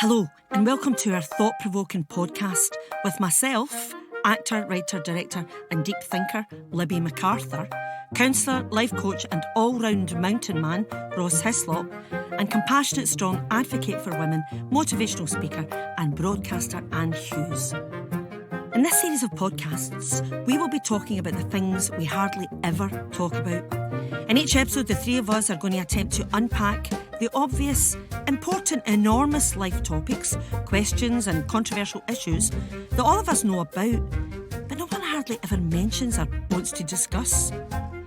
Hello and welcome to our thought-provoking podcast with myself, actor, writer, director and deep thinker Libby McArthur, counsellor, life coach and all-round mountain man Ross Hyslop, and compassionate, strong advocate for women, motivational speaker and broadcaster Anne Hughes. In this series of podcasts, we will be talking about the things we hardly ever talk about. In each episode, the three of us are going to attempt to unpack the obvious, important, enormous life topics, questions and controversial issues that all of us know about, but no one hardly ever mentions or wants to discuss,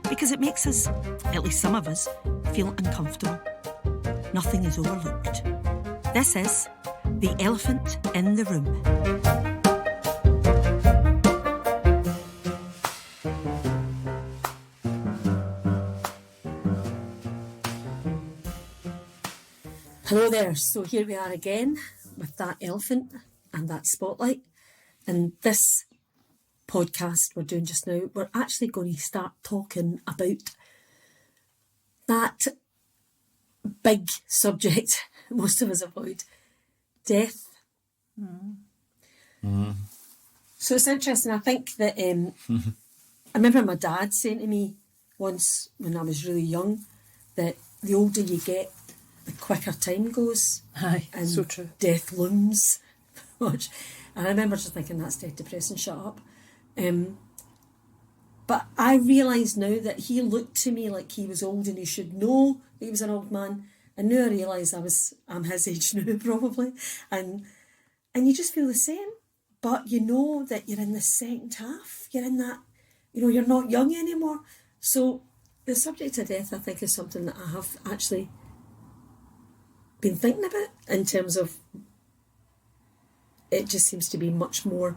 because it makes us, at least some of us, feel uncomfortable. Nothing is overlooked. This is The Elephant in the Room. Hello there, so here we are again with that elephant and that spotlight. And this podcast we're doing just now, we're actually going to start talking about that big subject most of us avoid, death. So it's interesting, I think that I remember my dad saying to me once when I was really young that the older you get, the quicker time goes. Aye, and so true. Death looms much. And I remember just thinking, that's dead depressing, shut up. But I realise now that he looked to me like he was old and he should know that he was an old man. And now I realise I'm his age now, probably. And you just feel the same. But you know that you're in the second half. You're in that, you're not young anymore. So the subject of death, I think, is something that I have actually been thinking about, in terms of it just seems to be much more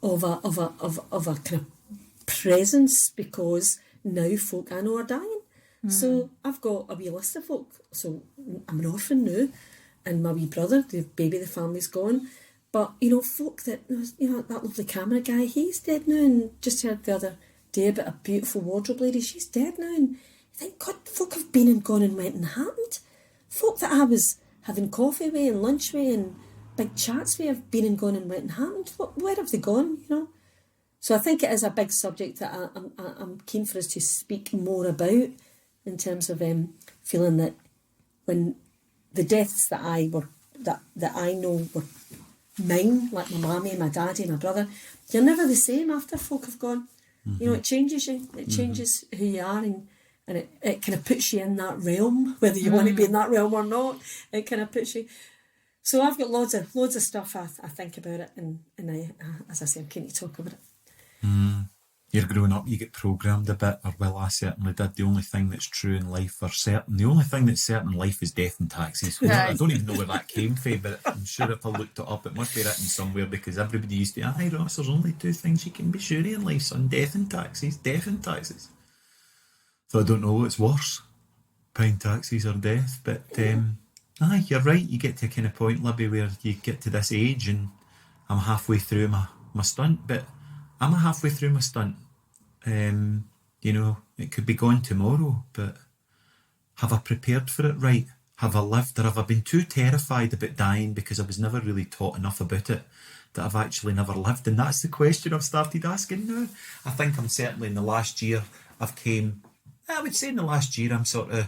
of a kind of presence, because now folk I know are dying. So I've got a wee list of folk. So I'm an orphan now, and my wee brother, the baby, the family's gone. But folk that that lovely camera guy, he's dead now. And just heard the other day about a beautiful wardrobe lady, she's dead now. And thank God, folk have been and gone and went and happened. Folk that I was having coffee with and lunch with and big chats with have been and gone and went and happened. Where have they gone, So I think it is a big subject that I'm keen for us to speak more about, in terms of feeling that when the deaths that I know were mine, like my mammy, my daddy, my brother, you're never the same after folk have gone. It changes you. It changes who you are, and it kind of puts you in that realm, whether you want to be in that realm or not. It kind of puts you. So I've got loads of stuff I think about it, and I, as I say, I'm keen to talk about it. You're growing up, you get programmed a bit, or well, I certainly did. The only thing that's true in life, or certain, the only thing that's certain in life is death and taxes. I don't even know where that came from, but I'm sure if I looked it up, it must be written somewhere, because everybody used to, Ross, there's only two things you can be sure in life, son, death and taxes. So I don't know what's worse, paying taxes or death, but you're right, you get to a kind of point, Libby, where you get to this age, and I'm halfway through my stunt, but I'm halfway through my stunt. It could be gone tomorrow, but have I prepared for it right? Have I lived, or have I been too terrified about dying because I was never really taught enough about it, that I've actually never lived? And that's the question I've started asking now. I think I'm certainly in the last year, I would say in the last year I'm sort of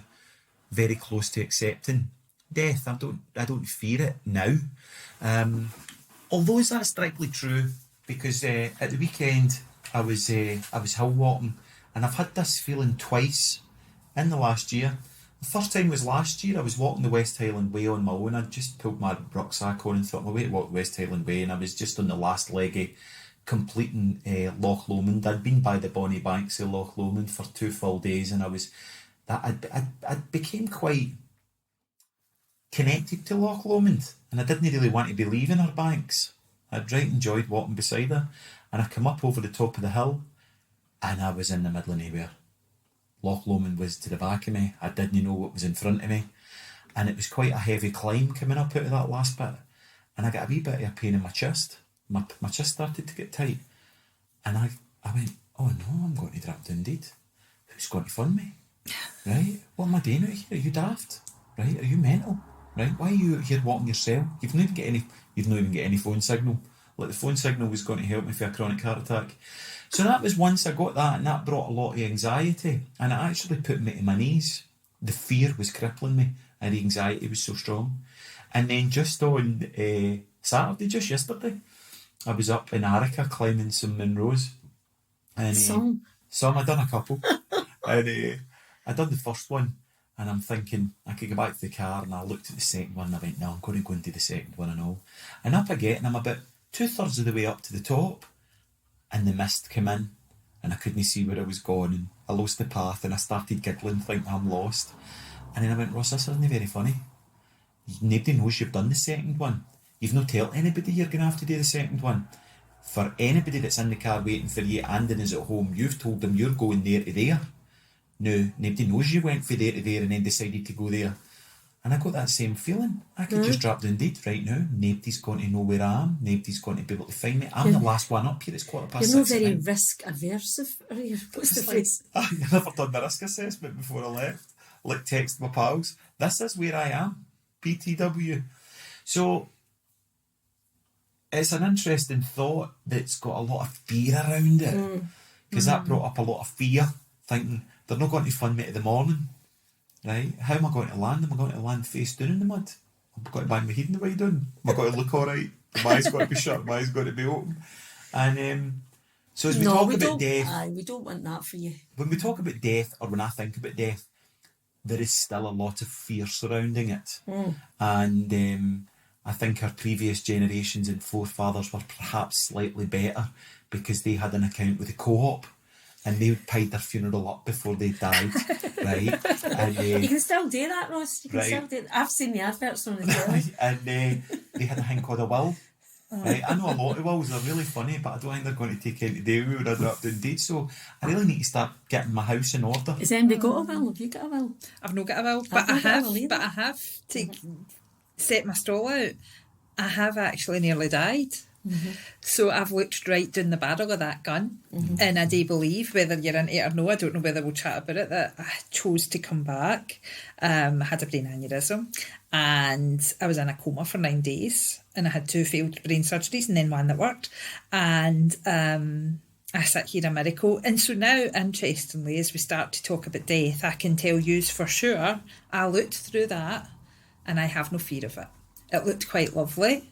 very close to accepting death. I don't fear it now. Although is that strictly true? Because at the weekend I was hill walking, and I've had this feeling twice in the last year. The first time was last year. I was walking the West Highland Way on my own. I'd just pulled my rucksack on and thought, my way to walk the West Highland Way, and I was just on the last leg of completing Loch Lomond. I'd been by the bonny banks of Loch Lomond for 2 full days, and I became quite connected to Loch Lomond, and I didn't really want to be leaving her banks. I'd right enjoyed walking beside her, and I come up over the top of the hill, and I was in the middle of nowhere. Loch Lomond was to the back of me. I didn't know what was in front of me, and it was quite a heavy climb coming up out of that last bit, and I got a wee bit of a pain in my chest. My chest started to get tight, and I went, oh no, I'm going to drop down dead. Who's going to fund me? Right? What am I doing out here? Are you daft? Right? Are you mental? right? Why are you out here walking yourself? You've not even got any phone signal. Like, the phone signal was going to help me for a chronic heart attack. So that was once I got that, and that brought a lot of anxiety, and it actually put me to my knees. The fear was crippling me, and the anxiety was so strong. And then just on Saturday, just yesterday, I was up in Arica climbing some Munros. And some, I done a couple. And I done the first one, and I'm thinking I could go back to the car, and I looked at the second one, and I went, no, I'm going to go and do the second one and all. And up I get, and I'm about 2/3 of the way up to the top, and the mist came in, and I couldn't see where I was going, and I lost the path, and I started giggling, thinking I'm lost. And then I went, Ross, this isn't very funny. Nobody knows you've done the second one. You've not told anybody you're going to have to do the second one. For anybody that's in the car waiting for you and is at home, you've told them you're going there to there. No, nobody knows you went from there to there and then decided to go there. And I got that same feeling. I could just drop down dead right now. Nobody's going to know where I am. Nobody's going to be able to find me. I'm the last one up here. It's 6:15. You're not very risk averse, are you? What's the phrase? I've never done the risk assessment before I left. Like, text my pals. This is where I am. PTW. So it's an interesting thought that's got a lot of fear around it, because that brought up a lot of fear, thinking they're not going to fund me to the morning, right? How am I going to land? Am I going to land face down in the mud? I've got to bang my head in the way down. Am I going to look all right? My eyes got to be shut, my eyes got to be open. And so as we talk about death, we don't want that for you. When we talk about death, or when I think about death, there is still a lot of fear surrounding it. And I think our previous generations and forefathers were perhaps slightly better because they had an account with the co-op, and they would paid their funeral up before they died, right? And, you can still do that, Ross. You can still do that. I've seen the adverts on the telly. And they had a thing called a will. Right? I know a lot of wills are really funny, but I don't think they're going to take any day with me when I drop down date. So I really need to start getting my house in order. Has anybody got a will? Have you got a will? I've not got a will, but I have to set my stall out. I have actually nearly died. So I've looked right down the barrel of that gun, and I do believe, whether you're into it or no, I don't know whether we'll chat about it, that I chose to come back. I had a brain aneurysm, and I was in a coma for 9 days, and I had 2 failed brain surgeries and then one that worked, and I sit here a miracle. And so now, interestingly, as we start to talk about death, I can tell you for sure I looked through that and I have no fear of it. It looked quite lovely.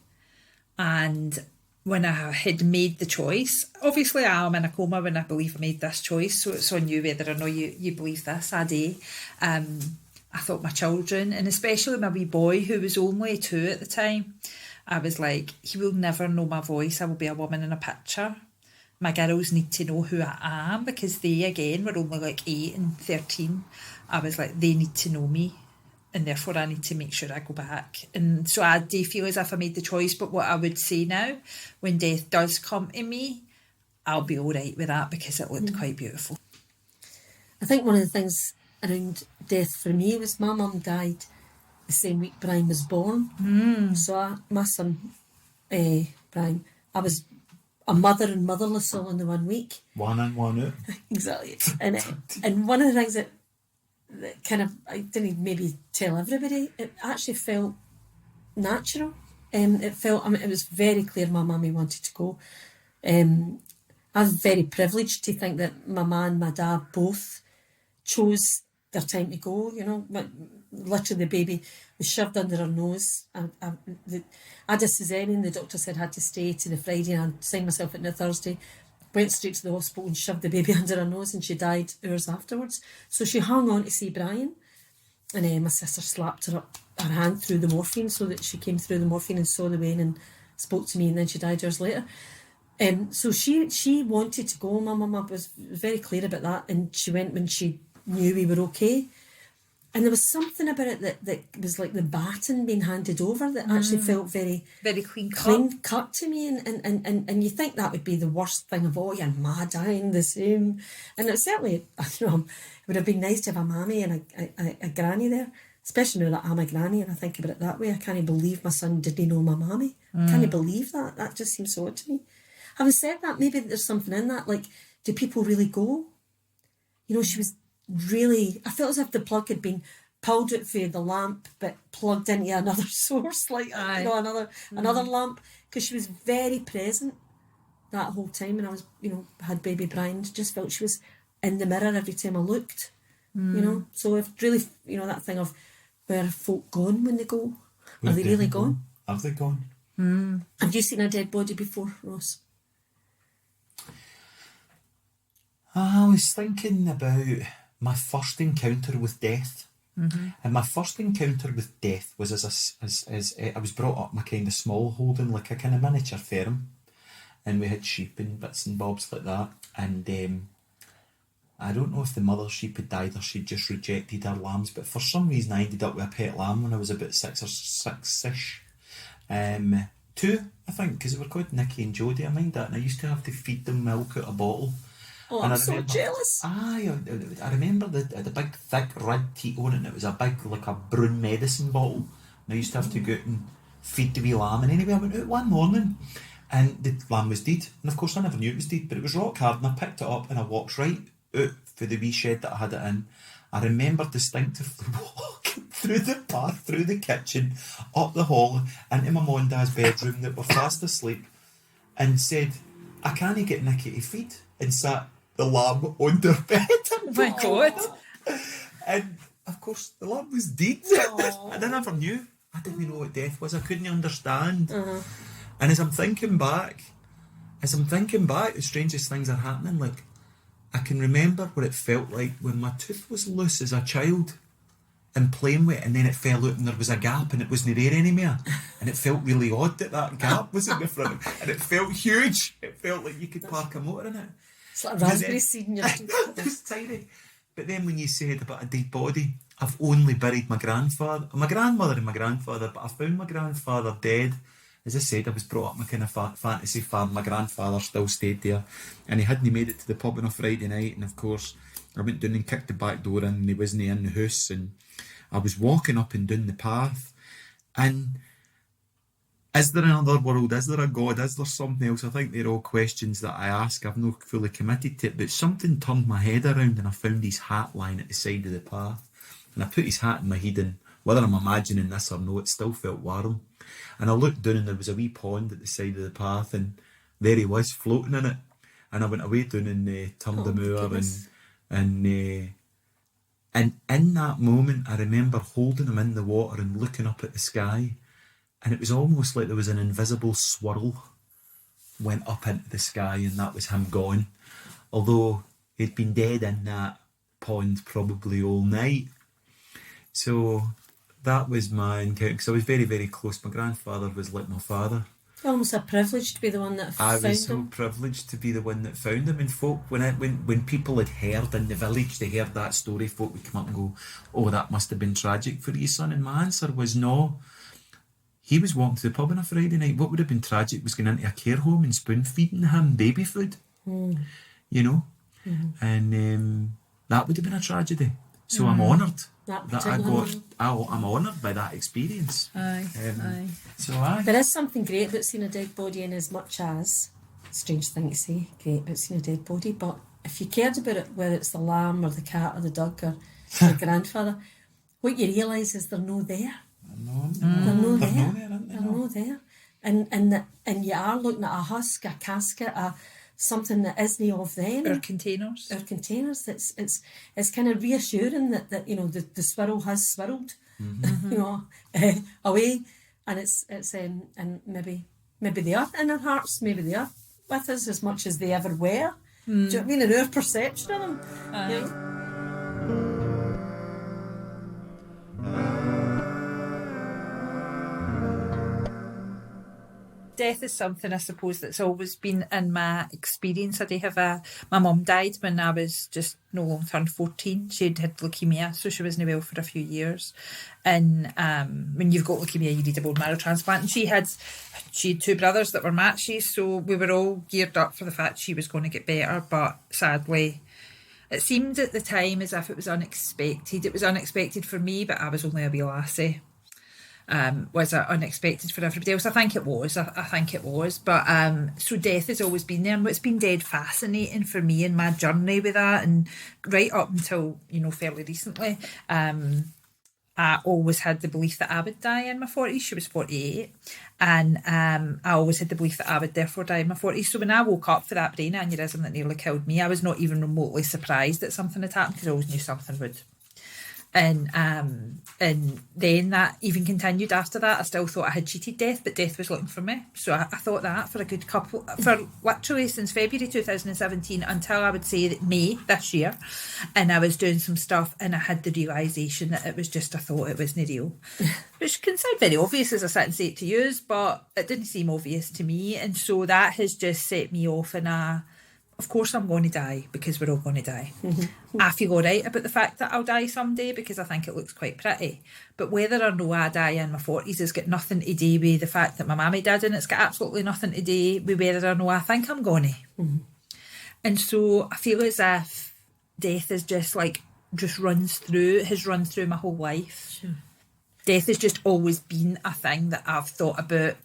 And when I had made the choice, obviously I am in a coma when I believe I made this choice, so it's on you whether or not you believe this. I do. I thought my children, and especially my wee boy who was only 2 at the time, I was like, he will never know my voice. I will be a woman in a picture. My girls need to know who I am, because they, again, were only like 8 and 13. I was like, they need to know me, and therefore I need to make sure I go back. And so I do feel as if I made the choice, but what I would say now, when death does come to me, I'll be all right with that, because it looked quite beautiful. I think one of the things around death for me was my mum died the same week Brian was born. So my son, Brian, I was a mother and motherless all in the 1 week. One in, one out. Exactly. And one of the things that kind of, I didn't maybe tell everybody, it actually felt natural. It was very clear my mummy wanted to go. I was very privileged to think that my ma and my dad both chose their time to go. You know, literally the baby was shoved under her nose. I had a cesarean. The doctor said I had to stay to the Friday, and I signed myself in the Thursday. Went straight to the hospital and shoved the baby under her nose, and she died hours afterwards. So she hung on to see Brian, and my sister slapped her hand through the morphine, so that she came through the morphine and saw the vein and spoke to me, and then she died hours later. So she wanted to go. My mum was very clear about that, and she went when she knew we were okay. And there was something about it that was like the baton being handed over that actually felt very clean cut to me. And you think that would be the worst thing of all, your ma dying the same. And it certainly, you know, it would have been nice to have a mammy and a granny there, especially now that I'm a granny and I think about it that way. I can't believe my son didn't know my mammy. I can't believe that. That just seems so odd to me. Having said that, maybe there's something in that. Like, do people really go? You know, she was really, I felt as if the plug had been pulled it for the lamp, but plugged into another source, like another lamp, because she was very present that whole time. And I was, had baby Brian, just felt she was in the mirror every time I looked. So if really, that thing of where are folk gone when they go? Are they really gone? Have they gone? Have you seen a dead body before, Ross? I was thinking about my first encounter with death. And my first encounter with death was as I was brought up in a kind of small holding, like a kind of miniature farm. And we had sheep and bits and bobs like that. And I don't know if the mother sheep had died or she'd just rejected her lambs, but for some reason I ended up with a pet lamb when I was about six-ish. 2, I think, because they were called Nicky and Jodie, I mind that. And I used to have to feed them milk out a bottle. Oh, I'm so jealous. I remember the big thick red teat on it, and it was a big, like a brown medicine bottle. And I used to have to go out and feed the wee lamb. And anyway, I went out one morning and the lamb was dead. And of course I never knew it was dead, but it was rock hard, and I picked it up and I walked right out for the wee shed that I had it in. I remember distinctively walking through the path, through the kitchen, up the hall, into my mum and dad's bedroom that were fast asleep, and said, I can't get Nicky to feed, and sat the lamb on their bed. Oh my God. And of course the lamb was dead. And I never knew. I didn't know what death was. I couldn't understand. And as I'm thinking back, the strangest things are happening. Like, I can remember what it felt like when my tooth was loose as a child and playing with it, and then it fell out and there was a gap and it wasn't there anymore. And it felt really odd that gap was in the front. And it felt huge. It felt like you could park a motor in it. It's like a raspberry seed in your tooth. It was tiny. But then when you said about a dead body, I've only buried my grandmother and my grandfather, but I found my grandfather dead. As I said, I was brought up in a kind of fantasy farm. My grandfather still stayed there, and he hadn't made it to the pub on a Friday night. And of course, I went down and kicked the back door in, and he wasn't in the house. And I was walking up and down the path, and is there another world? Is there a God? Is there something else? I think they're all questions that I ask. I've not fully committed to it, but something turned my head around, and I found his hat lying at the side of the path. And I put his hat in my head, and whether I'm imagining this or no, it still felt warm. And I looked down, and there was a wee pond at the side of the path, and there he was, floating in it. And I went away down and turned the moor, and in that moment, I remember holding him in the water and looking up at the sky, and it was almost like there was an invisible swirl went up into the sky, and that was him gone. Although he'd been dead in that pond probably all night. So that was my encounter, because I was very, very close. My grandfather was like my father. Almost a privilege to be the one that found him. I was so privileged to be the one that found him. And folk, when people had heard in the village, they heard that story, folk would come up and go, oh, that must have been tragic for your son. And my answer was no. He was walking to the pub on a Friday night. What would have been tragic was going into a care home and spoon feeding him baby food. You know? And that would have been a tragedy. So I'm honoured that I'm honoured by that experience. Aye. There is something great about seeing a dead body, in as much as, strange thing to say, great about seeing a dead body, but if you cared about it, whether it's the lamb or the cat or the dog or your grandfather, what you realise is they're no there. They're no there. And you are looking at a husk, a casket, something that isn't of them. Our containers. It's kind of reassuring that you know the swirl has swirled, you know, away, and it's and maybe they are in our hearts, maybe they are with us as much as they ever were. Do you know what I mean? In our perception of them, you know? Death is something, I suppose, that's always been in my experience. I do have my mum died when I was just no long turned 14. She'd had leukemia, so she wasn't well for a few years. And when you've got leukemia, you need a bone marrow transplant. And she had 2 brothers that were matches, so we were all geared up for the fact she was going to get better. But sadly, it seemed at the time as if it was unexpected. It was unexpected for me, but I was only a wee lassie. Was it unexpected for everybody else? I think it was. But so death has always been there, and it's been dead fascinating for me in my journey with that, and right up until, you know, fairly recently. I always had the belief that I would die in my 40s. She was 48. And I always had the belief that I would therefore die in my 40s. So when I woke up for that brain aneurysm that nearly killed me, I was not even remotely surprised that something had happened, because I always knew something would. And then that even continued after that. I still thought I had cheated death, but death was looking for me. So I thought that for a good for literally since February 2017 until I would say May this year. And I was doing some stuff and I had the realisation that it was just a thought, it wasn't real. Which can sound very obvious as I sit and say it to you, but it didn't seem obvious to me. And so that has just set me off in of course I'm going to die, because we're all going to die. Mm-hmm. I feel all right about the fact that I'll die someday because I think it looks quite pretty. But whether or no I die in my 40s has got nothing to do with the fact that my mammy did, and it's got absolutely nothing to do with whether or no I think I'm going to. Mm-hmm. And so I feel as if death is just has run through my whole life. Sure. Death has just always been a thing that I've thought about.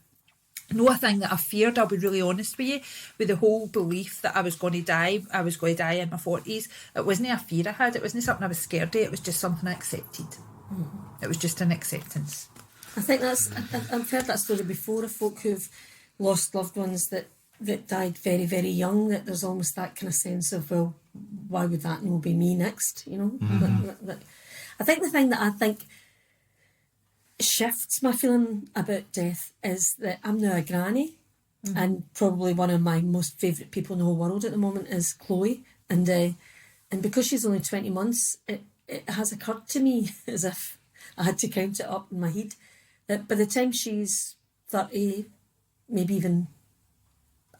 No, a thing that I feared, I'll be really honest with you, with the whole belief that I was going to die in my 40s. It wasn't a fear I had, it wasn't something I was scared of, it was just something I accepted. Mm-hmm. It was just an acceptance. I think I've heard that story before of folk who've lost loved ones that died very, very young, that there's almost that kind of sense of, well, why would that not be me next, you know? Mm-hmm. I think the thing that I think shifts my feeling about death is that I'm now a granny, and probably one of my most favourite people in the whole world at the moment is Chloe, and because she's only 20 months, it has occurred to me as if I had to count it up in my head that by the time she's 30, maybe even,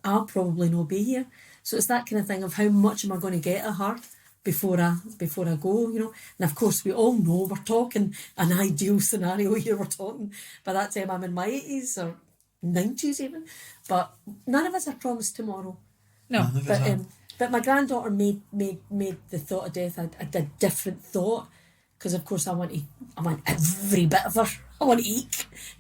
I'll probably not be here. So it's that kind of thing of how much am I going to get of her before I go, you know. And of course we all know we're talking an ideal scenario here. We're talking by that time I'm in my 80s or 90s even, but none of us are promised tomorrow. No, but my granddaughter made the thought of death a different thought, because of course I want every bit of her. I want to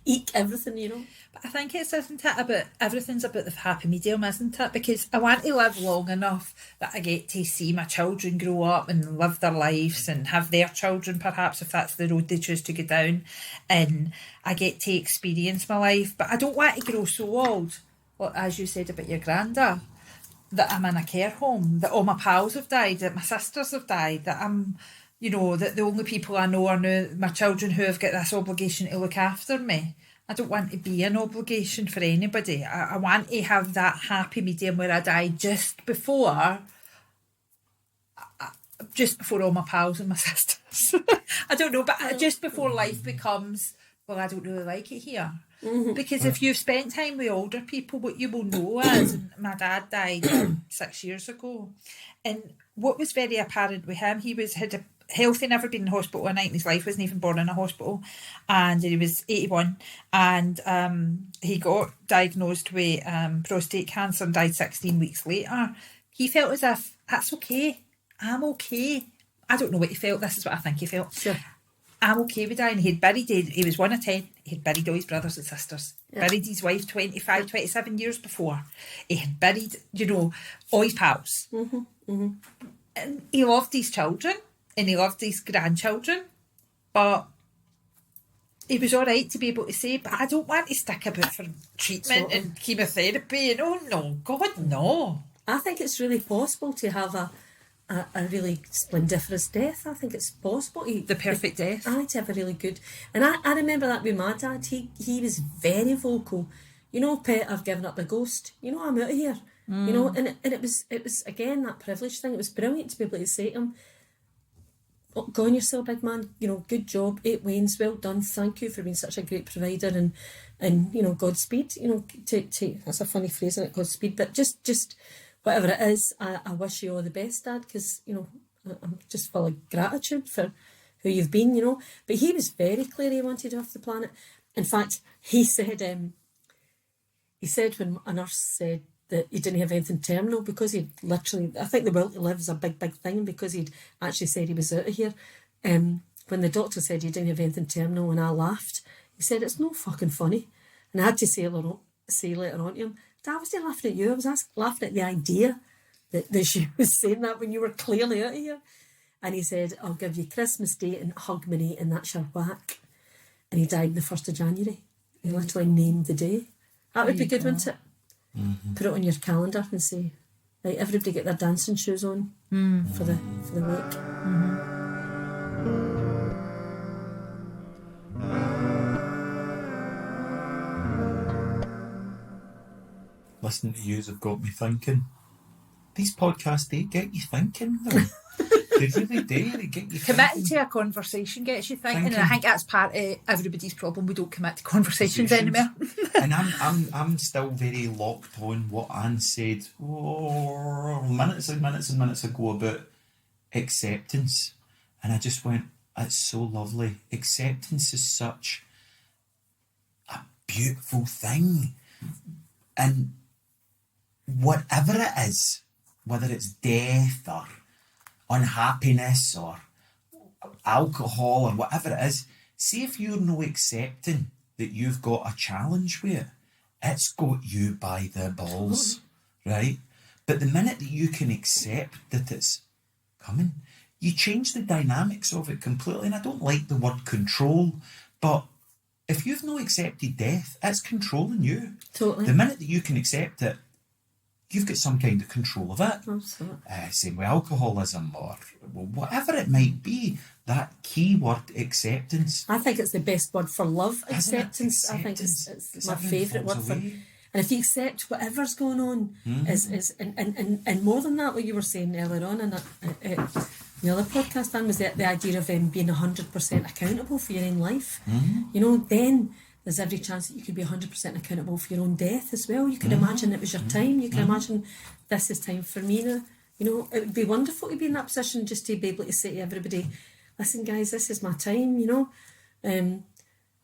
eke everything, you know. But I think everything's about the happy medium, isn't it? Because I want to live long enough that I get to see my children grow up and live their lives and have their children, perhaps, if that's the road they choose to go down, and I get to experience my life. But I don't want to grow so old, well, as you said about your granda, that I'm in a care home, that all my pals have died, that my sisters have died, that I'm, you know, that the only people I know are now my children who have got this obligation to look after me. I don't want to be an obligation for anybody. I want to have that happy medium where I die just before all my pals and my sisters. I don't know, but just before life becomes, well, I don't really like it here. Mm-hmm. Because if you've spent time with older people, what you will know is, my dad died 6 years ago, and what was very apparent with him, he had a healthy, never been in hospital a night in his life, wasn't even born in a hospital, and he was 81, and he got diagnosed with prostate cancer and died 16 weeks later. He felt as if, that's okay, I'm okay. I don't know what he felt, this is what I think he felt. Sure. I'm okay with dying. He was 1 of 10, he had buried all his brothers and sisters, buried his wife 27 years before, he had buried, you know, all his pals. Mm-hmm. Mm-hmm. And he loved his children, and he loved his grandchildren, but he was all right to be able to say, but I don't want to stick about for treatment and chemotherapy, and oh no, God no. I think it's really possible to have a really splendiferous death. I think it's possible. The perfect death. To have a really good... And I remember that with my dad. He was very vocal. You know, Pet, I've given up the ghost. You know, I'm out of here. Mm. You know, and it was again, that privilege thing. It was brilliant to be able to say to him, oh, go on yourself, big man. You know, good job. 8 wains, well done. Thank you for being such a great provider, and you know, Godspeed. You know, to that's a funny phrase, isn't it? Godspeed. But just whatever it is, I wish you all the best, Dad, because, you know, I'm just full of gratitude for who you've been, you know. But he was very clear he wanted off the planet. In fact, he said when a nurse said that he didn't have anything terminal, because he'd literally, I think the will to live is a big, big thing, because he'd actually said he was out of here. When the doctor said he didn't have anything terminal, and I laughed, he said, it's no fucking funny. And I had to say later on to him, Dad, I wasn't laughing at you, I was laughing at the idea that she was saying that when you were clearly out of here. And he said, I'll give you Christmas Day and hug me mate, and that's your whack. And he died the 1st of January. He literally named the day. That would be good, wouldn't it? Mm-hmm. Put it on your calendar and say, right, everybody get their dancing shoes on for the week. Mm-hmm. Listening to yous have got me thinking. These podcasts, they get you thinking, though. They really do. They get you committing thinking. to a conversation gets you thinking, and I think that's part of everybody's problem. We don't commit to conversations anymore. And I'm still very locked on what Anne said minutes and minutes and minutes ago about acceptance. And I just went, it's so lovely. Acceptance is such a beautiful thing. And whatever it is, whether it's death or unhappiness or alcohol or whatever it is, see if you're no accepting that you've got a challenge with it, it's got you by the balls, right? But the minute that you can accept that it's coming, you change the dynamics of it completely. And I don't like the word control, but if you've no accepted death, it's controlling you. Totally. The minute that you can accept it, you've got some kind of control of it. Absolutely. Same with alcoholism or whatever it might be. That key word, acceptance. I think it's the best word for love, acceptance. I think it's my favourite word for. And if you accept whatever's going on, and more than that, what you were saying earlier on, and the other podcast, Dan, was the idea of being 100% accountable for your own life. You know, then there's every chance that you could be 100% accountable for your own death as well. You could imagine it was your time. You can imagine this is time for me now. You know, it would be wonderful to be in that position, just to be able to say to everybody, listen guys, this is my time, you know.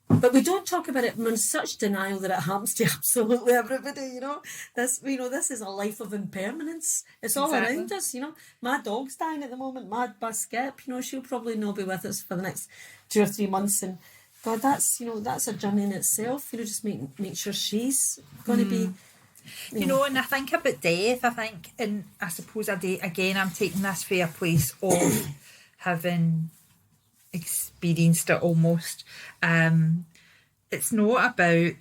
But we don't talk about it in such denial that it happens to absolutely everybody, you know. This is a life of impermanence. It's all around us, you know. My dog's dying at the moment, my Skip, you know, she'll probably not be with us for the next 2 or 3 months, and God, that's a journey in itself, you know, just make sure she's going to be... You know, and I think about death, and I suppose I'm taking this from a place of having experienced it almost. It's not about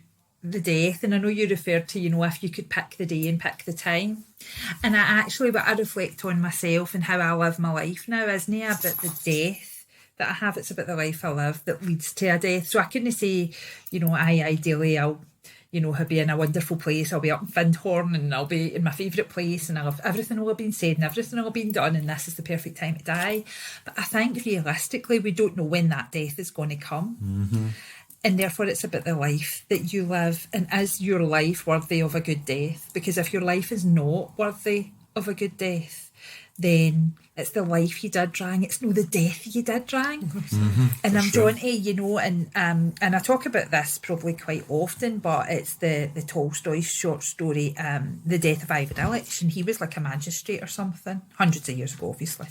the death, and I know you referred to, you know, if you could pick the day and pick the time. And what I reflect on myself and how I live my life now isn't about the death that I have, it's about the life I live that leads to a death. So I couldn't say, you know, ideally I'll, you know, I'll be in a wonderful place, I'll be up in Findhorn and I'll be in my favourite place and everything will have been said and everything will have been done and this is the perfect time to die. But I think realistically we don't know when that death is going to come. Mm-hmm. And therefore it's about the life that you live, and is your life worthy of a good death? Because if your life is not worthy of a good death, then it's the life you did wrong, it's no the death you did wrong. Mm-hmm, and I'm drawn to, you know, and I talk about this probably quite often, but it's the Tolstoy short story, The Death of Ivan Ilyich, and he was like a magistrate or something, hundreds of years ago obviously,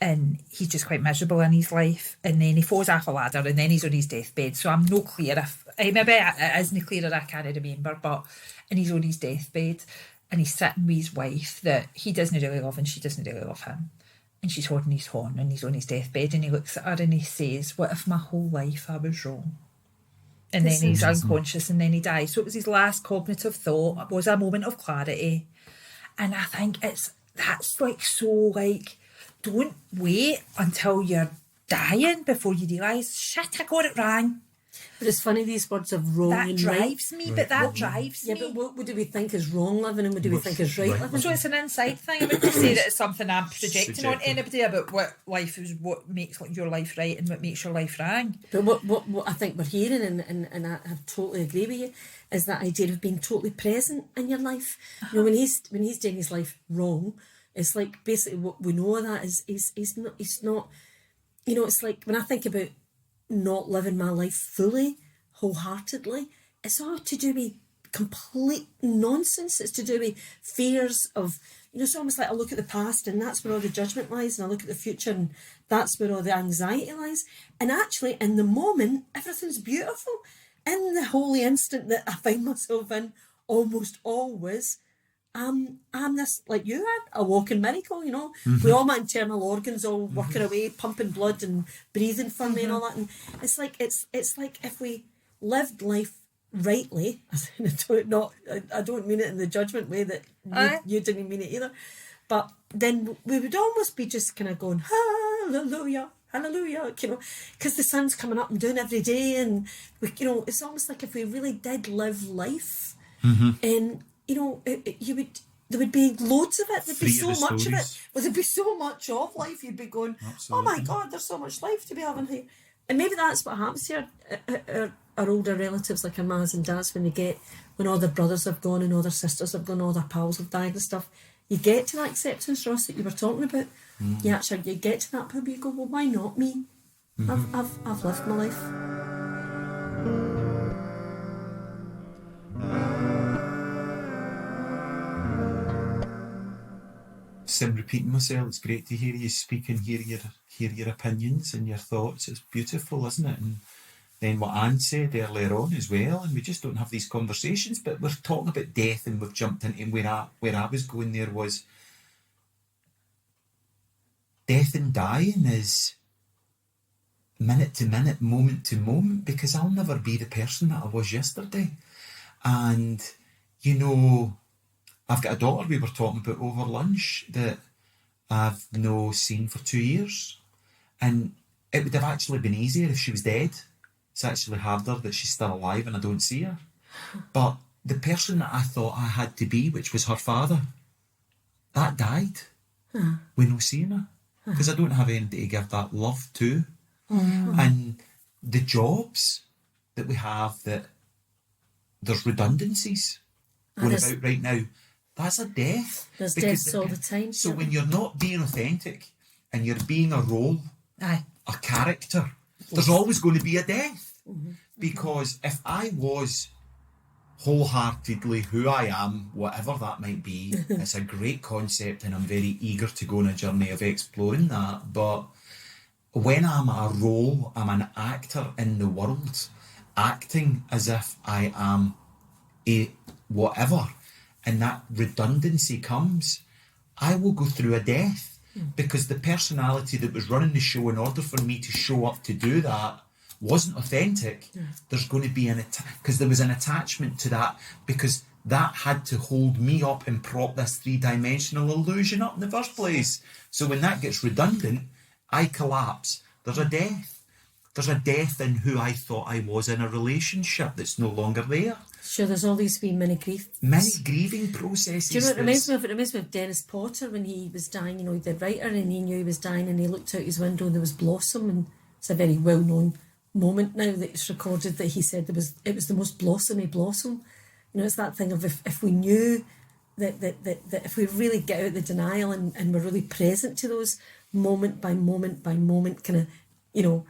and he's just quite miserable in his life, and then he falls off a ladder and then he's on his deathbed. So I'm no clear if maybe it isn't clearer, I can't remember, but and he's on his deathbed and he's sitting with his wife that he doesn't really love and she doesn't really love him, and she's holding his horn and he's on his deathbed, and he looks at her and he says, what if my whole life I was wrong? And then he's unconscious and then he dies. So it was his last cognitive thought, it was a moment of clarity. And I think that's like so like, don't wait until you're dying before you realise, shit, I got it wrong. But it's funny, these words of wrong that and drives right. me, but that drives me. Yeah, but what do we think is wrong living and what do we think is right living? So it's an inside thing. I wouldn't say that it's something I'm projecting on anybody about what life is, what makes your life right and what makes your life wrong. But what I think we're hearing, and I totally agree with you, is that idea of being totally present in your life. Uh-huh. You know, when he's doing his life wrong, it's like basically what we know of that is he's not, you know, it's like when I think about not living my life fully, wholeheartedly, it's all to do with complete nonsense. It's to do with fears of, you know, it's almost like I look at the past and that's where all the judgment lies, and I look at the future and that's where all the anxiety lies. And actually in the moment everything's beautiful. In the holy instant that I find myself in, almost always I'm this, like you had, a walking miracle, you know, with all my internal organs all working away, pumping blood and breathing for me and all that. And it's like if we lived life rightly, I don't mean it in the judgment way that you didn't mean it either, but then we would almost be just kind of going, hallelujah, hallelujah, you know, because the sun's coming up and doing every day, and we, you know, it's almost like if we really did live life, and you know, there would be loads of it. There'd be so much of it. Well, there'd be so much of life. You'd be going, oh my God, there's so much life to be having here. And maybe that's what happens here. Our older relatives, like our mums and dads, when all their brothers have gone and all their sisters have gone, all their pals have died and stuff, you get to that acceptance, Ross, that you were talking about. You get to that point where you go, well, why not me? I've lived my life. I'm repeating myself. It's great to hear you speak and hear your opinions and your thoughts. It's beautiful, isn't it? And then what Anne said earlier on as well, and we just don't have these conversations, but we're talking about death, and we've jumped into where I was going there was death and dying is minute to minute, moment to moment, because I'll never be the person that I was yesterday. And, you know, I've got a daughter we were talking about over lunch that I've no seen for 2 years. And it would have actually been easier if she was dead. It's actually harder that she's still alive and I don't see her. But the person that I thought I had to be, which was her father, that died with no seeing her. Because I don't have anybody to give that love to. And the jobs that we have, that there's redundancies going about right now. That's a death. There's deaths all the time. So when you're not being authentic and you're being a role, a character, there's always going to be a death. Because if I was wholeheartedly who I am, whatever that might be, it's a great concept and I'm very eager to go on a journey of exploring that. But when I'm a role, I'm an actor in the world, acting as if I am a whatever, and that redundancy comes, I will go through a death because the personality that was running the show, in order for me to show up to do that, wasn't authentic. There's going to be because there was an attachment to that, because that had to hold me up and prop this three-dimensional illusion up in the first place. So when that gets redundant, I collapse. There's a death. There's a death in who I thought I was in a relationship that's no longer there. Sure, there's all these wee mini grieving processes. Do you know what it reminds me of? It reminds me of Dennis Potter when he was dying, you know, the writer, and he knew he was dying and he looked out his window and there was blossom, and it's a very well-known moment now that it's recorded that he said it was the most blossomy blossom. You know, it's that thing of if we knew that if we really get out the denial and we're really present to those moment by moment by moment kind of, you know,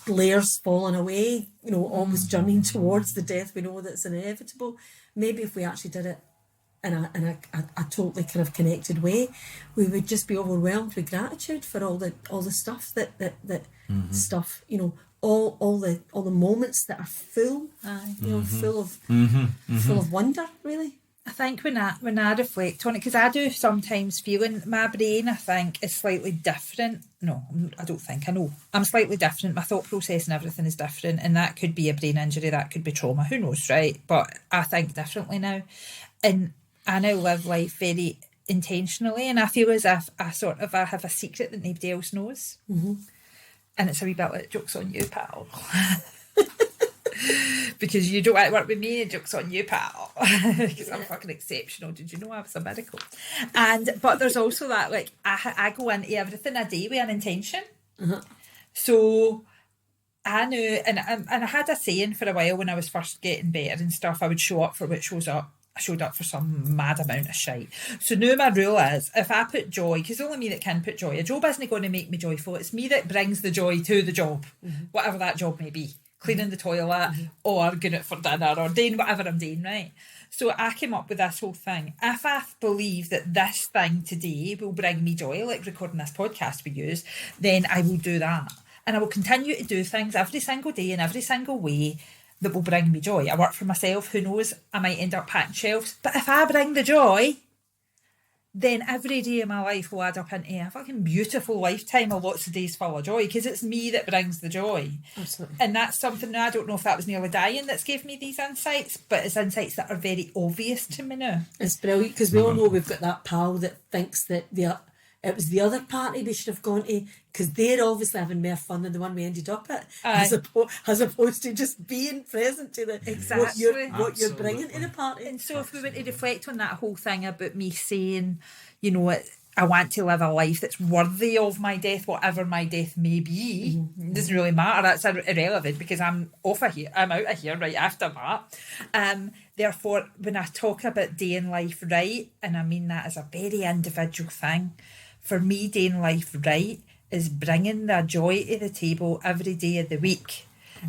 layers falling away, you know, almost journeying towards the death we know that's inevitable. Maybe if we actually did it in a totally kind of connected way, we would just be overwhelmed with gratitude for all the stuff that stuff, you know, all the moments that are full, you know, full of wonder, really. I think when I reflect on it, because I do sometimes feel in my brain, I think is slightly different. No, I don't think. I know I'm slightly different. My thought process and everything is different, and that could be a brain injury, that could be trauma. Who knows, right? But I think differently now, and I now live life very intentionally, and I feel as if I have a secret that nobody else knows, and it's a wee bit like, joke's on you, pal. Because you don't want to work with me, and joke's on you, pal. Because I'm fucking exceptional. Did you know I was a miracle? But there's also that, like, I go into everything I do with an intention. So I knew, and I had a saying for a while when I was first getting better and stuff, I would show up for what shows up. I showed up for some mad amount of shite. So now my rule is, if I put joy, because it's only me that can put joy, a job isn't going to make me joyful. It's me that brings the joy to the job, whatever that job may be. Cleaning the toilet or going out for dinner or doing whatever I'm doing, right? So I came up with this whole thing. If I believe that this thing today will bring me joy, like recording this podcast we use, then I will do that. And I will continue to do things every single day in every single way that will bring me joy. I work for myself, who knows, I might end up packing shelves. But if I bring the joy, then every day of my life will add up into a fucking beautiful lifetime of lots of days full of joy, because it's me that brings the joy. Absolutely. And that's something, I don't know if that was nearly dying that's gave me these insights, but it's insights that are very obvious to me now. It's brilliant, because we all know we've got that pal that thinks that it was the other party we should have gone to, because they're obviously having more fun than the one we ended up at, as opposed to just being present to what you're bringing to the party. And so if we were to reflect on that whole thing about me saying, you know, I want to live a life that's worthy of my death, whatever my death may be. It doesn't really matter. That's irrelevant, because I'm out of here right after that. Therefore, when I talk about day in life right, and I mean that as a very individual thing, for me, day in life right is bringing the joy to the table every day of the week.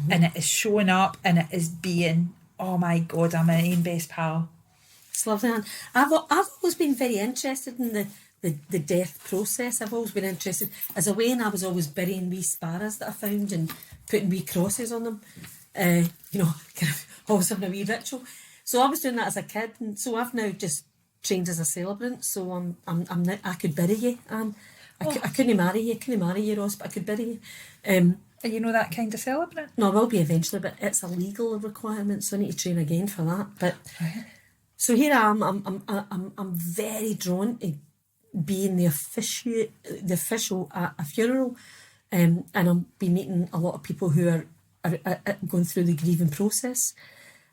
And it is showing up, and it is being, oh my God, I'm my own best pal. It's lovely, Anne. I've always been very interested in the death process. I've always been interested. As a way, and I was always burying wee sparrows that I found and putting wee crosses on them. Kind of always having a wee ritual. So I was doing that as a kid, and so I've now just trained as a celebrant. So I'm now, I could bury you, and I couldn't marry you, Ross, but I could bury you. Are you know that kind of celebrant? No, I will be eventually, but it's a legal requirement, so I need to train again for that. But so here I am. I'm very drawn to being the official at a funeral, and I'll be meeting a lot of people who are going through the grieving process.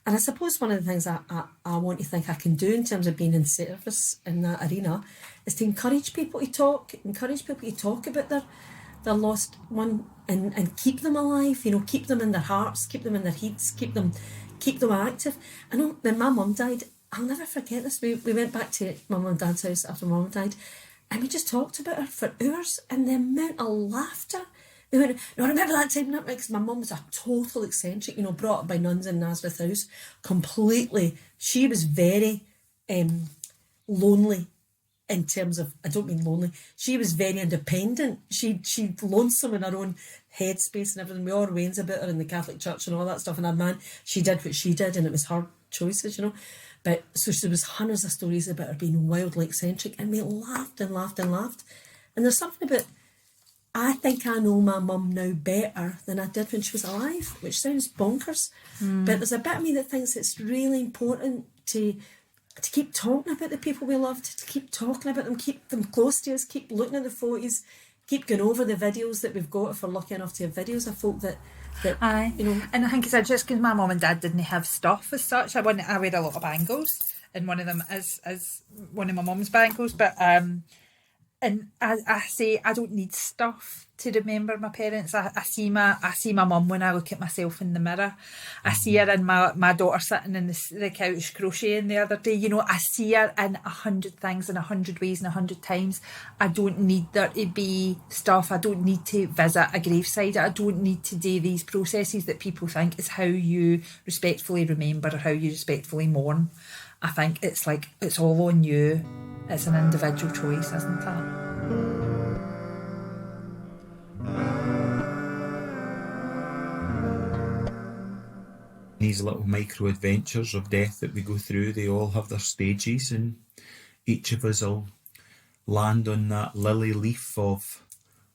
And I suppose one of the things I want to think I can do in terms of being in service in that arena is to encourage people to talk about their lost one, and keep them alive, keep them in their hearts, keep them in their heads, keep them active. I know when my mum died, I'll never forget this. We went back to my mum and dad's house after my mum died, and we just talked about her for hours, and the amount of laughter. They went, no, I remember that time, because my mum was a total eccentric, brought up by nuns in Nazareth House, completely. She was very lonely in terms of, I don't mean lonely, she was very independent. She'd lonesome in her own headspace and everything. We all wains about her in the Catholic Church and all that stuff, and her man, she did what she did, and it was her choices, But so there was hundreds of stories about her being wildly eccentric, and we laughed and laughed and laughed. And there's something about, I think I know my mum now better than I did when she was alive, which sounds bonkers. But there's a bit of me that thinks it's really important to keep talking about the people we loved, to keep talking about them, keep them close to us, keep looking at the photos, keep going over the videos that we've got, if we're lucky enough to have videos of folk that Aye. And I think it's just because my mum and dad didn't have stuff as such. I wear a lot of bangles, and one of them is one of my mum's bangles, but and I say I don't need stuff to remember my parents. I see my mum when I look at myself in the mirror. I see her in my daughter sitting in the couch crocheting the other day. I see her in 100 things in 100 ways and 100 times. I don't need there to be stuff. I don't need to visit a graveside. I don't need to do these processes that people think is how you respectfully remember or how you respectfully mourn. I think it's like, it's all on you. It's an individual choice, isn't it? These little micro adventures of death that we go through, they all have their stages, and each of us will land on that lily leaf of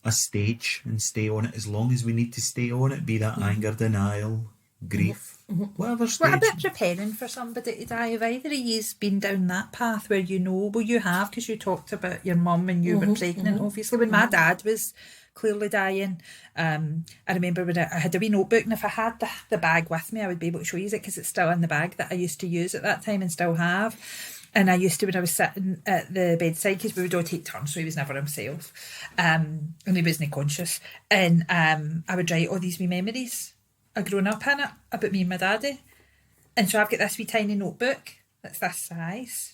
a stage and stay on it as long as we need to stay on it, be that anger, denial, grief, whatever stage. What about preparing for somebody to die? Have either of you's been down that path where well, you have, because you talked about your mum and you were pregnant, obviously. When my dad was clearly dying, I remember when I had a wee notebook, and if I had the bag with me, I would be able to show you it, because it's still in the bag that I used to use at that time and still have. And I used to, when I was sitting at the bedside, because we would all take turns, so he was never himself, and he wasn't conscious, and I would write all these wee memories of growing up in it about me and my daddy. And so I've got this wee tiny notebook that's this size,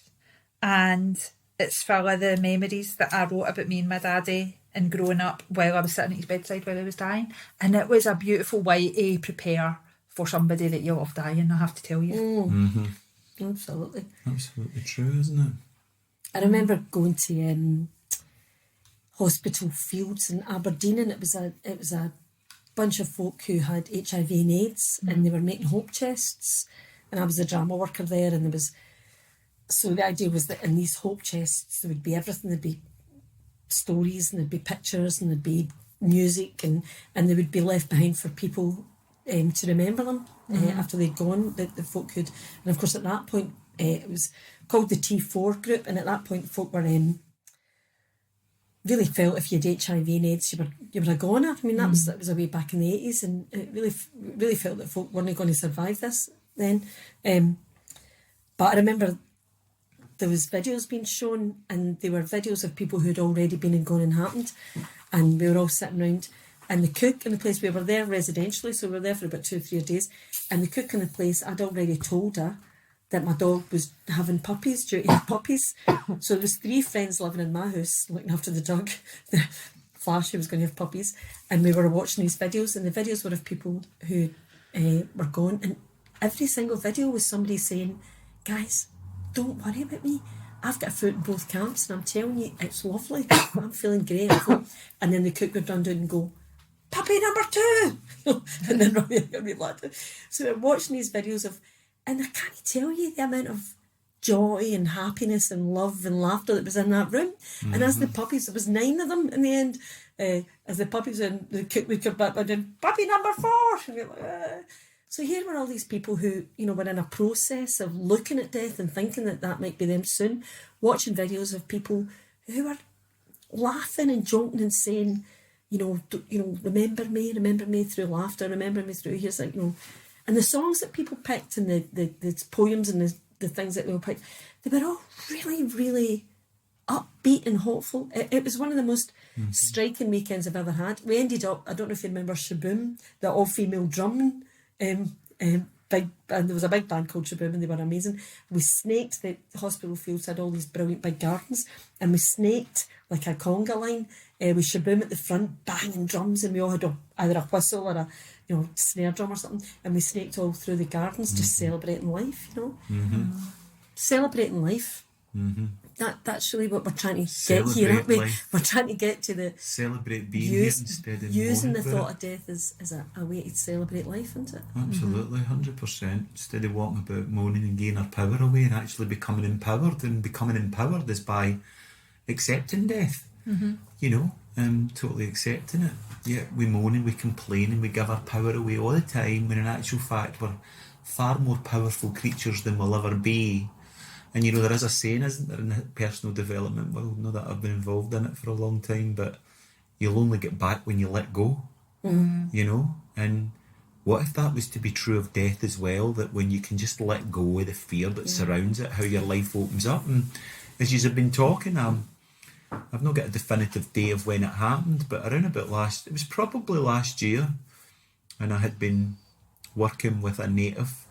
and it's full of the memories that I wrote about me and my daddy and growing up while I was sitting at his bedside while he was dying. And it was a beautiful way to prepare for somebody that you love dying, I have to tell you. Absolutely True, isn't it? I remember going to hospital fields in Aberdeen, and it was a bunch of folk who had HIV and AIDS, and they were making hope chests, and I was a drama worker there, and there was, so the idea was that in these hope chests there would be everything. There'd be stories, and there'd be pictures, and there'd be music, and they would be left behind for people to remember them after they'd gone, the folk could. And of course at that point it was called the T4 group, and at that point folk were really felt if you had HIV and AIDS you were a goner. I mean that was a way back in the 80s, and it really felt that folk weren't going to survive this then. But I remember there was videos being shown, and they were videos of people who'd already been and gone and happened, and we were all sitting around, and the cook in the place, we were there residentially, so we were there for about 2 or 3 days, and the cook in the place, I'd already told her that my dog was having puppies, due to have puppies. So there was 3 friends living in my house looking after the dog. Flash, was going to have puppies, and we were watching these videos, and the videos were of people who were gone, and every single video was somebody saying, guys, don't worry about me, I've got a foot in both camps, and I'm telling you, it's lovely, I'm feeling great. And then the cook would run down and go, puppy number 2, and then run like that. So we're watching these videos of, and I can't tell you the amount of joy and happiness and love and laughter that was in that room. And as the puppies, there was 9 of them in the end, as the puppies, and the cook would come back and do, puppy number 4, and you're like, So here were all these people who, were in a process of looking at death and thinking that might be them soon, watching videos of people who were laughing and joking and saying, remember me through laughter, remember me through, here's like, and the songs that people picked, and the poems and the things that they all picked, they were all really, really upbeat and hopeful. It was one of the most striking weekends I've ever had. We ended up, I don't know if you remember Shaboom, the all-female drumming big, and there was a big band called Shaboom, and they were amazing. We snaked, the hospital fields had all these brilliant big gardens, and we snaked like a conga line with Shaboom at the front banging drums, and we all had either a whistle or a snare drum or something, and we snaked all through the gardens, just celebrating life, celebrating life. That's really what we're trying to get here, aren't we? Life. We're trying to get to the celebrate being here instead of using the thought of death as a way to celebrate life, isn't it? Absolutely, 100%. Instead of walking about moaning and gaining our power away, and actually becoming empowered. And becoming empowered is by accepting death. Totally accepting it. Yeah, we moan and we complain and we give our power away all the time, when in actual fact we're far more powerful creatures than we'll ever be. And there is a saying, isn't there, in the personal development world, not that I've been involved in it for a long time, but you'll only get back when you let go. And what if that was to be true of death as well, that when you can just let go of the fear that surrounds it, how your life opens up. And as you've been talking, I've not got a definitive day of when it happened, but around about it was probably last year, and I had been working with a native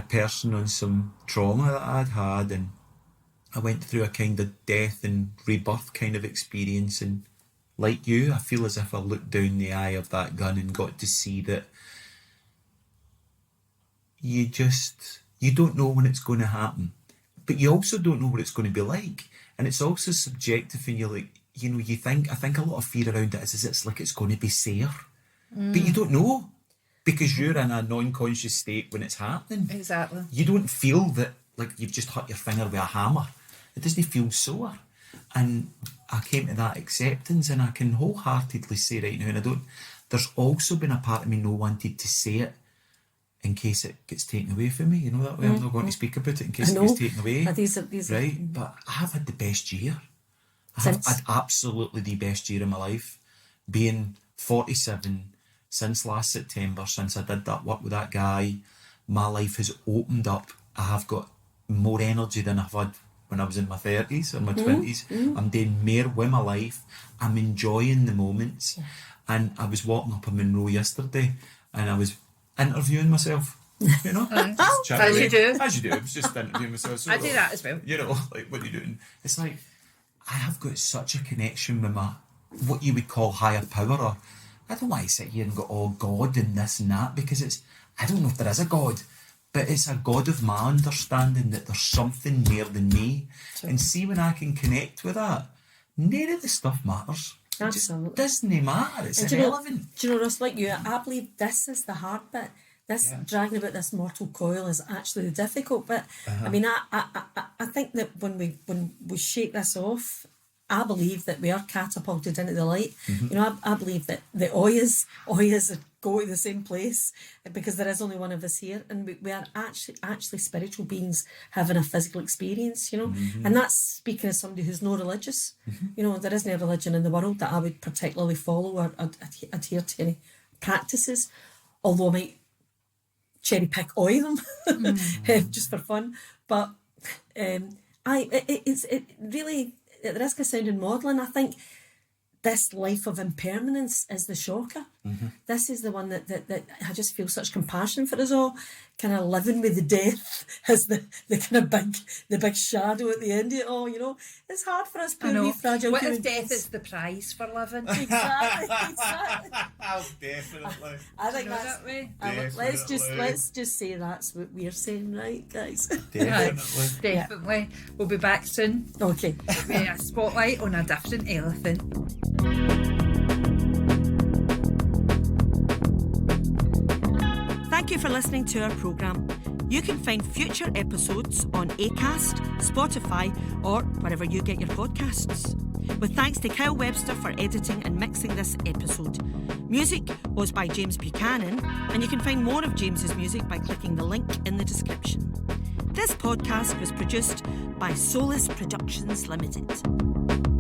person on some trauma that I'd had, and I went through a kind of death and rebirth kind of experience, and like you, I feel as if I looked down the eye of that gun and got to see that you don't know when it's going to happen, but you also don't know what it's going to be like, and it's also subjective, and you're like, I think a lot of fear around it is it's like it's going to be safe, but you don't know, because you're in a non-conscious state when it's happening. Exactly. You don't feel that like you've just hit your finger with a hammer. It doesn't feel sore. And I came to that acceptance, and I can wholeheartedly say right now, and there's also been a part of me no wanted to say it in case it gets taken away from me, that way. I'm not going to speak about it in case it gets taken away. These right? But I have had the best year. I have had absolutely the best year of my life. Being 47, since last September, since I did that work with that guy, my life has opened up. I have got more energy than I've had when I was in my 30s or my 20s. I'm doing more with my life. I'm enjoying the moments. And I was walking up in Monroe yesterday, and I was interviewing myself. As you do. As you do. I was just interviewing myself. So I do that as well. Like, what are you doing? It's like, I have got such a connection with my, what you would call higher power, or I don't want to sit here and go, oh, God and this and that, because I don't know if there is a God, but it's a God of my understanding that there's something more than me. Sure. And see, when I can connect with that, none of the stuff matters. Absolutely. Doesn't matter. It's And irrelevant. Do you know, Ross, like you, I believe this is the hard bit. This dragging about this mortal coil is actually the difficult bit. I mean, I think that when we shake this off, I believe that we are catapulted into the light. You know, I believe that the oyas go to the same place because there is only one of us here, and we are actually spiritual beings having a physical experience, you know. And that's speaking as somebody who's no religious. You know, there isn't a religion in the world that I would particularly follow or adhere to any practices, although I might cherry pick them just for fun. But it's really, at the risk of sounding maudlin, I think this life of impermanence is the shocker. This is the one that I just feel such compassion for us all. Kind of living with the death as the kind of big shadow at the end of it all, you know. It's hard for us poor wee fragile what human if death beings. is the prize for living? Exactly. Oh, definitely. I think Go that's that way. let's just say that's what we're saying, right, guys? Definitely. We'll be back soon Okay. with a spotlight on a different elephant. Thank you for listening to our programme. You can find future episodes on Acast, Spotify, or wherever you get your podcasts. With thanks to Kyle Webster for editing and mixing this episode. Music was by James Buchanan, and you can find more of James's music by clicking the link in the description. This podcast was produced by Solus Productions Limited.